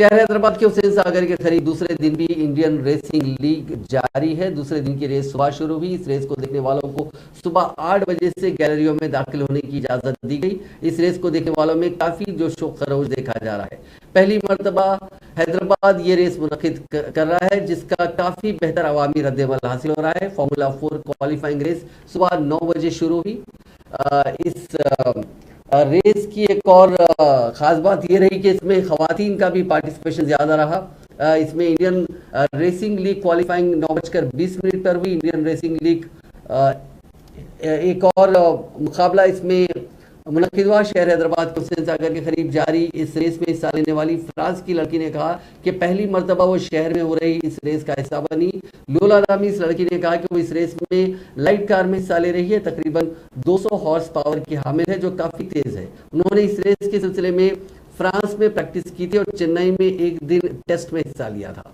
शहर हैदराबाद के हुसैन सागर के करीब दूसरे दिन भी इंडियन रेसिंग लीग जारी है। दूसरे दिन की रेस सुबह शुरू हुई। इस रेस को देखने वालों को सुबह 8 बजे से गैलरियों में दाखिल होने की इजाजत दी गई। इस रेस को देखने वालों में काफी जोशो खरोश देखा जा रहा है। पहली मर्तबा हैदराबाद ये रेस मुनक्किद कर रहा है, जिसका काफी बेहतर अवामी रद्द-ए-अमल हासिल हो रहा है। फॉर्मूला 4 क्वालिफाइंग रेस सुबह 9 बजे शुरू हुई। इस रेस की एक और ख़ास बात ये रही कि इसमें ख़वातीन का भी पार्टिसिपेशन ज़्यादा रहा। इसमें इंडियन रेसिंग लीग क्वालिफाइंग 9:20 पर हुई। इंडियन रेसिंग लीग एक और मुकाबला इसमें मुनक्किद हुआ। शहर हैदराबाद के हुसैन सागर के करीब जारी इस रेस में हिस्सा लेने वाली फ्रांस की लड़की ने कहा कि पहली मर्तबा वो शहर में हो रही इस रेस का हिस्सा बनी। लोला नामी इस लड़की ने कहा कि वो इस रेस में लाइट कार में हिस्सा ले रही है। तकरीबन 200 हॉर्स पावर की हामिल है, जो काफ़ी तेज़ है। उन्होंने इस रेस के सिलसिले में फ्रांस में प्रैक्टिस की थी और चेन्नई में एक दिन टेस्ट में हिस्सा लिया था।